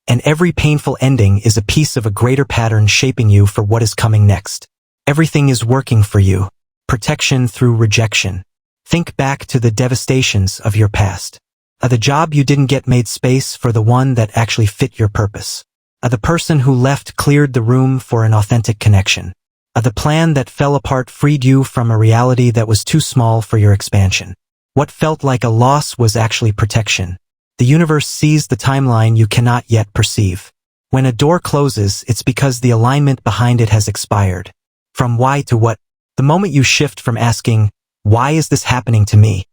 and every painful ending is a piece of a greater pattern shaping you for what is coming next. Everything is working for you. Protection through rejection. Think back to the devastations of your past. The job you didn't get made space for the one that actually fit your purpose. The person who left cleared the room for an authentic connection. The plan that fell apart freed you from a reality that was too small for your expansion. What felt like a loss was actually protection. The universe sees the timeline you cannot yet perceive. When a door closes, it's because the alignment behind it has expired. From why to what? The moment you shift from asking, "Why is this happening to me?"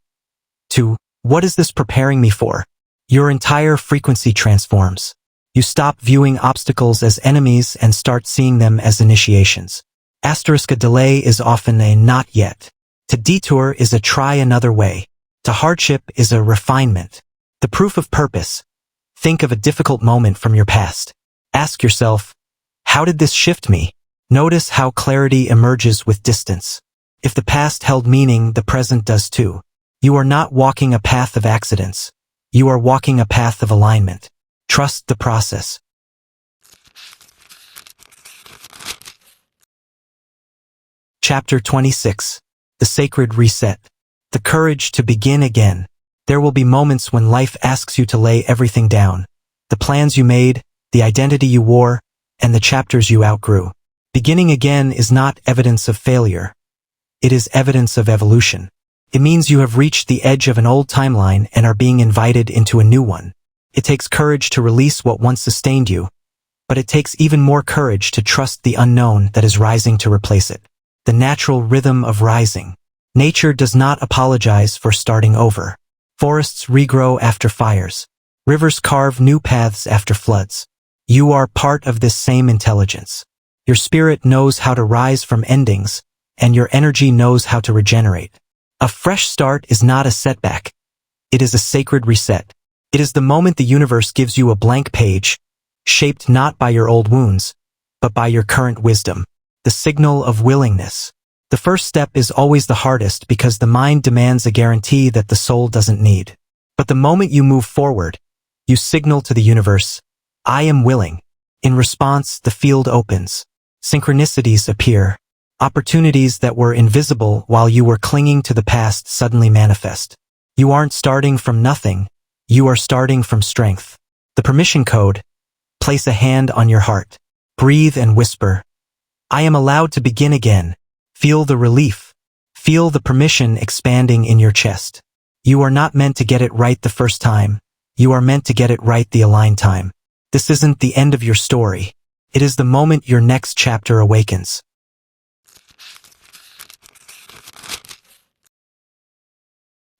to, "What is this preparing me for?" your entire frequency transforms. You stop viewing obstacles as enemies and start seeing them as initiations. A delay is often a not yet. To detour is a try another way. To hardship is a refinement. The proof of purpose. Think of a difficult moment from your past. Ask yourself, how did this shift me? Notice how clarity emerges with distance. If the past held meaning, the present does too. You are not walking a path of accidents. You are walking a path of alignment. Trust the process. Chapter 26. The Sacred Reset. The courage to begin again. There will be moments when life asks you to lay everything down. The plans you made, the identity you wore, and the chapters you outgrew. Beginning again is not evidence of failure. It is evidence of evolution. It means you have reached the edge of an old timeline and are being invited into a new one. It takes courage to release what once sustained you, but it takes even more courage to trust the unknown that is rising to replace it. The natural rhythm of rising. Nature does not apologize for starting over. Forests regrow after fires. Rivers carve new paths after floods. You are part of this same intelligence. Your spirit knows how to rise from endings, and your energy knows how to regenerate. A fresh start is not a setback. It is a sacred reset. It is the moment the universe gives you a blank page, shaped not by your old wounds, but by your current wisdom. The signal of willingness. The first step is always the hardest because the mind demands a guarantee that the soul doesn't need. But the moment you move forward, you signal to the universe, "I am willing." In response, the field opens. Synchronicities appear. Opportunities that were invisible while you were clinging to the past suddenly manifest. You aren't starting from nothing. You are starting from strength. The permission code. Place a hand on your heart. Breathe and whisper, "I am allowed to begin again." Feel the relief. Feel the permission expanding in your chest. You are not meant to get it right the first time. You are meant to get it right the aligned time. This isn't the end of your story. It is the moment your next chapter awakens.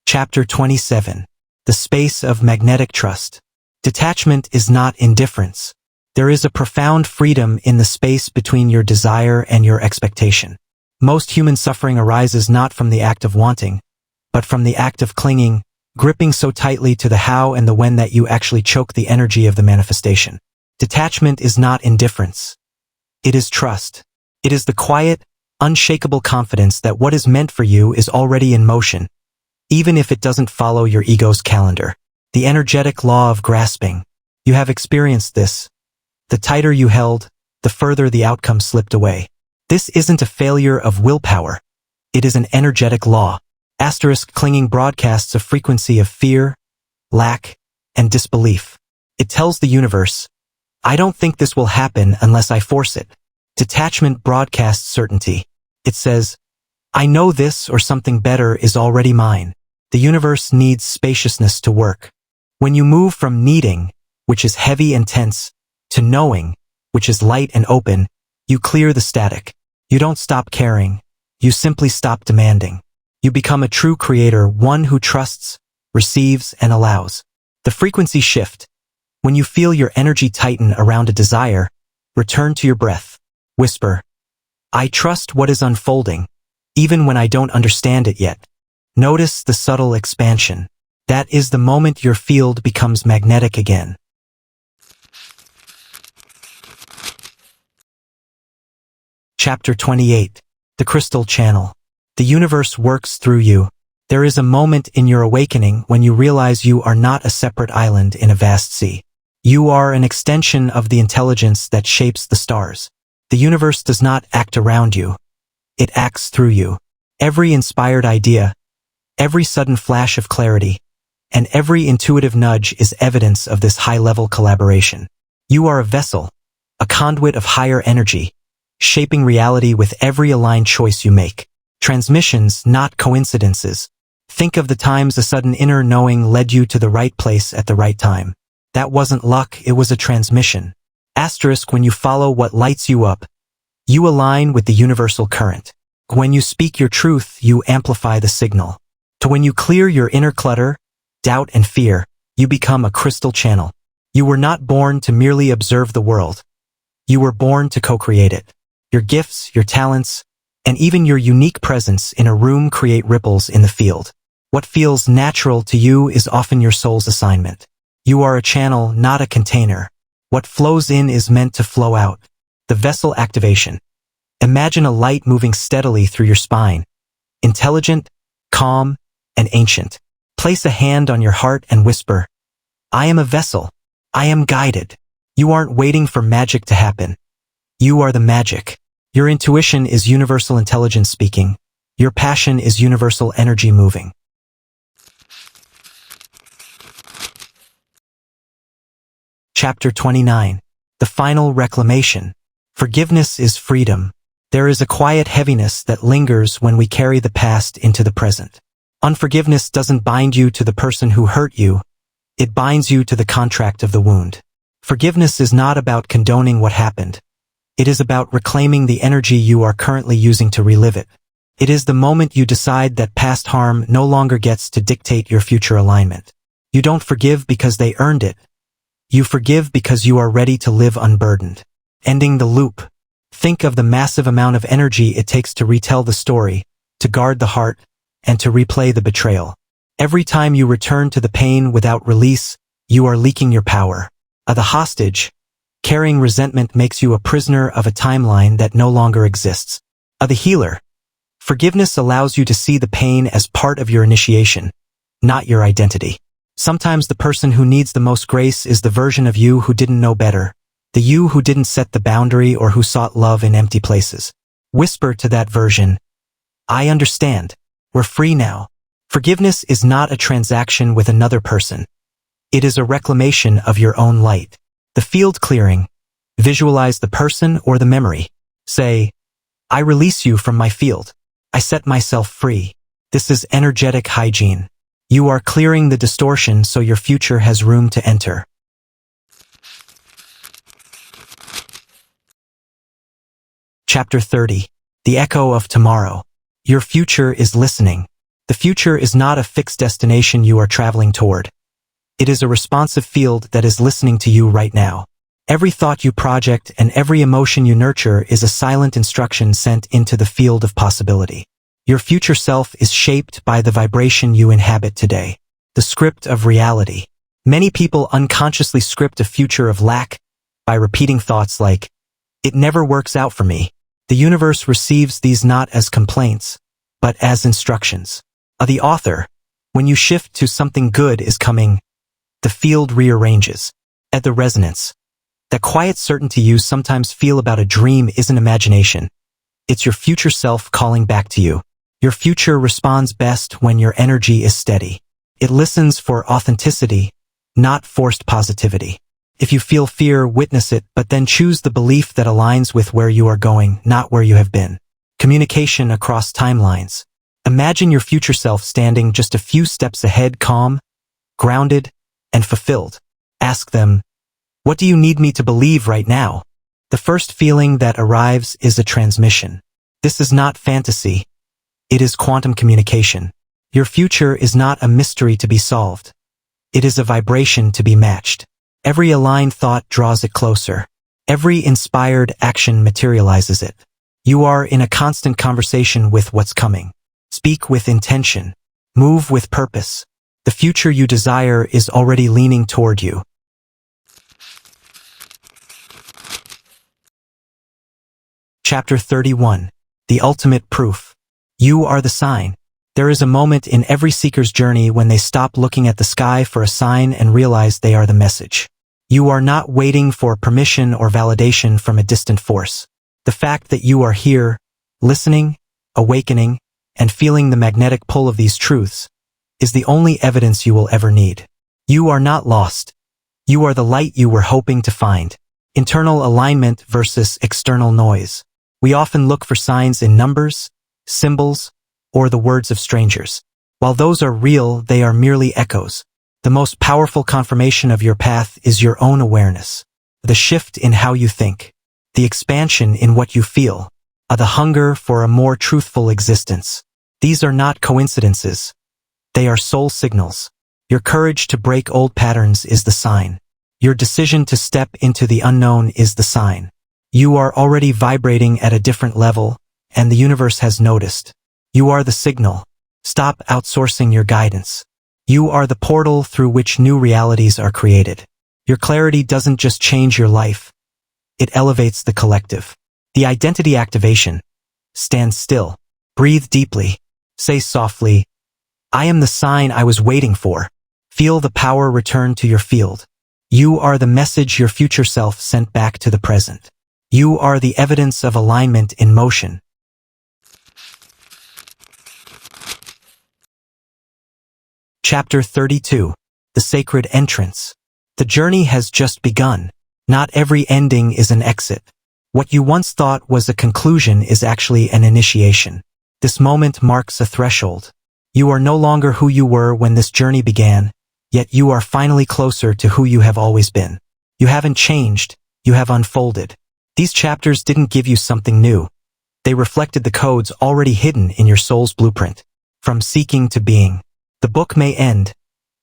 Chapter 27. The Space of Magnetic Trust. Detachment is not indifference. There is a profound freedom in the space between your desire and your expectation. Most human suffering arises not from the act of wanting, but from the act of clinging, gripping so tightly to the how and the when that you actually choke the energy of the manifestation. Detachment is not indifference. It is trust. It is the quiet, unshakable confidence that what is meant for you is already in motion, even if it doesn't follow your ego's calendar. The energetic law of grasping. You have experienced this. The tighter you held, the further the outcome slipped away. This isn't a failure of willpower. It is an energetic law. Clinging broadcasts a frequency of fear, lack, and disbelief. It tells the universe, I don't think this will happen unless I force it. Detachment broadcasts certainty. It says, I know this or something better is already mine. The universe needs spaciousness to work. When you move from needing, which is heavy and tense, to knowing, which is light and open, you clear the static. You don't stop caring. You simply stop demanding. You become a true creator, one who trusts, receives, and allows. The frequency shift. When you feel your energy tighten around a desire, return to your breath. Whisper, I trust what is unfolding, even when I don't understand it yet. Notice the subtle expansion. That is the moment your field becomes magnetic again. Chapter 28. The Crystal Channel. The universe works through you. There is a moment in your awakening when you realize you are not a separate island in a vast sea. You are an extension of the intelligence that shapes the stars. The universe does not act around you. It acts through you. Every inspired idea, every sudden flash of clarity, and every intuitive nudge is evidence of this high-level collaboration. You are a vessel, a conduit of higher energy, shaping reality with every aligned choice you make. Transmissions, not coincidences. Think of the times a sudden inner knowing led you to the right place at the right time. That wasn't luck, it was a transmission. Asterisk, when you follow what lights you up, you align with the universal current. When you speak your truth, you amplify the signal. To when you clear your inner clutter, doubt and fear, you become a crystal channel. You were not born to merely observe the world. You were born to co-create it. Your gifts, your talents, and even your unique presence in a room create ripples in the field. What feels natural to you is often your soul's assignment. You are a channel, not a container. What flows in is meant to flow out. The vessel activation. Imagine a light moving steadily through your spine. Intelligent, calm, and ancient. Place a hand on your heart and whisper, I am a vessel. I am guided. You aren't waiting for magic to happen. You are the magic. Your intuition is universal intelligence speaking. Your passion is universal energy moving. Chapter 29. The Final Reclamation. Forgiveness is freedom. There is a quiet heaviness that lingers when we carry the past into the present. Unforgiveness doesn't bind you to the person who hurt you. It binds you to the contract of the wound. Forgiveness is not about condoning what happened. It is about reclaiming the energy you are currently using to relive it. It is the moment you decide that past harm no longer gets to dictate your future alignment. You don't forgive because they earned it. You forgive because you are ready to live unburdened. Ending the loop. Think of the massive amount of energy it takes to retell the story, to guard the heart, and to replay the betrayal. Every time you return to the pain without release, you are leaking your power. The hostage, carrying resentment makes you a prisoner of a timeline that no longer exists. The healer, forgiveness allows you to see the pain as part of your initiation, not your identity. Sometimes the person who needs the most grace is the version of you who didn't know better, the you who didn't set the boundary or who sought love in empty places. Whisper to that version, I understand. We're free now. Forgiveness is not a transaction with another person. It is a reclamation of your own light. The field clearing. Visualize the person or the memory. Say, I release you from my field. I set myself free. This is energetic hygiene. You are clearing the distortion so your future has room to enter. Chapter 30. The Echo of Tomorrow. Your future is listening. The future is not a fixed destination you are traveling toward. It is a responsive field that is listening to you right now. Every thought you project and every emotion you nurture is a silent instruction sent into the field of possibility. Your future self is shaped by the vibration you inhabit today. The script of reality. Many people unconsciously script a future of lack by repeating thoughts like, it never works out for me. The universe receives these not as complaints, but as instructions. The author, when you shift to something good is coming, the field rearranges. At the resonance. That quiet certainty you sometimes feel about a dream isn't imagination. It's your future self calling back to you. Your future responds best when your energy is steady. It listens for authenticity, not forced positivity. If you feel fear, witness it, but then choose the belief that aligns with where you are going, not where you have been. Communication across timelines. Imagine your future self standing just a few steps ahead, calm, grounded, and fulfilled. Ask them, what do you need me to believe right now? The first feeling that arrives is a transmission. This is not fantasy. It is quantum communication. Your future is not a mystery to be solved. It is a vibration to be matched. Every aligned thought draws it closer. Every inspired action materializes it. You are in a constant conversation with what's coming. Speak with intention. Move with purpose. The future you desire is already leaning toward you. Chapter 31. The Ultimate Proof. You are the sign. There is a moment in every seeker's journey when they stop looking at the sky for a sign and realize they are the message. You are not waiting for permission or validation from a distant force. The fact that you are here, listening, awakening, and feeling the magnetic pull of these truths, is the only evidence you will ever need. You are not lost. You are the light you were hoping to find. Internal alignment versus external noise. We often look for signs in numbers, symbols, or the words of strangers. While those are real, they are merely echoes. The most powerful confirmation of your path is your own awareness. The shift in how you think. The expansion in what you feel. The hunger for a more truthful existence. These are not coincidences. They are soul signals. Your courage to break old patterns is the sign. Your decision to step into the unknown is the sign. You are already vibrating at a different level, and the universe has noticed. You are the signal. Stop outsourcing your guidance. You are the portal through which new realities are created. Your clarity doesn't just change your life. It elevates the collective. The identity activation. Stand still. Breathe deeply. Say softly, I am the sign I was waiting for. Feel the power return to your field. You are the message your future self sent back to the present. You are the evidence of alignment in motion. Chapter 32. The Sacred Entrance. The journey has just begun. Not every ending is an exit. What you once thought was a conclusion is actually an initiation. This moment marks a threshold. You are no longer who you were when this journey began, yet you are finally closer to who you have always been. You haven't changed, you have unfolded. These chapters didn't give you something new. They reflected the codes already hidden in your soul's blueprint. From seeking to being. The book may end,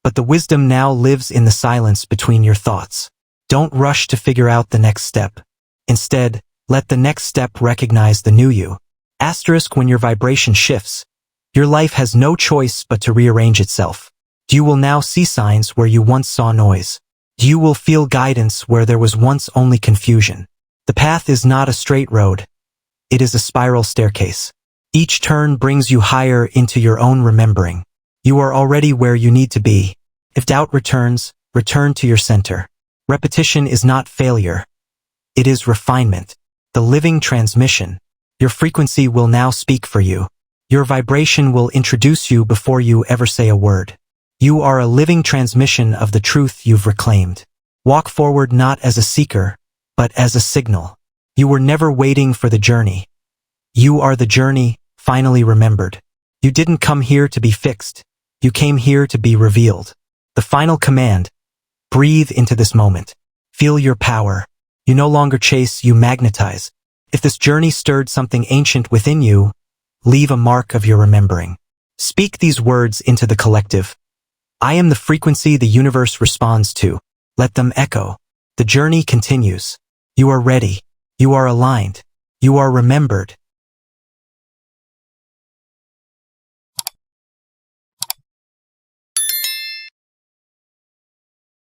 but the wisdom now lives in the silence between your thoughts. Don't rush to figure out the next step. Instead, let the next step recognize the new you. Asterisk when your vibration shifts, your life has no choice but to rearrange itself. You will now see signs where you once saw noise. You will feel guidance where there was once only confusion. The path is not a straight road. It is a spiral staircase. Each turn brings you higher into your own remembering. You are already where you need to be. If doubt returns, return to your center. Repetition is not failure. It is refinement. The living transmission. Your frequency will now speak for you. Your vibration will introduce you before you ever say a word. You are a living transmission of the truth you've reclaimed. Walk forward not as a seeker, but as a signal. You were never waiting for the journey. You are the journey, finally remembered. You didn't come here to be fixed. You came here to be revealed. The final command. Breathe into this moment. Feel your power. You no longer chase, you magnetize. If this journey stirred something ancient within you, leave a mark of your remembering. Speak these words into the collective. I am the frequency the universe responds to. Let them echo. The journey continues. You are ready. You are aligned. You are remembered.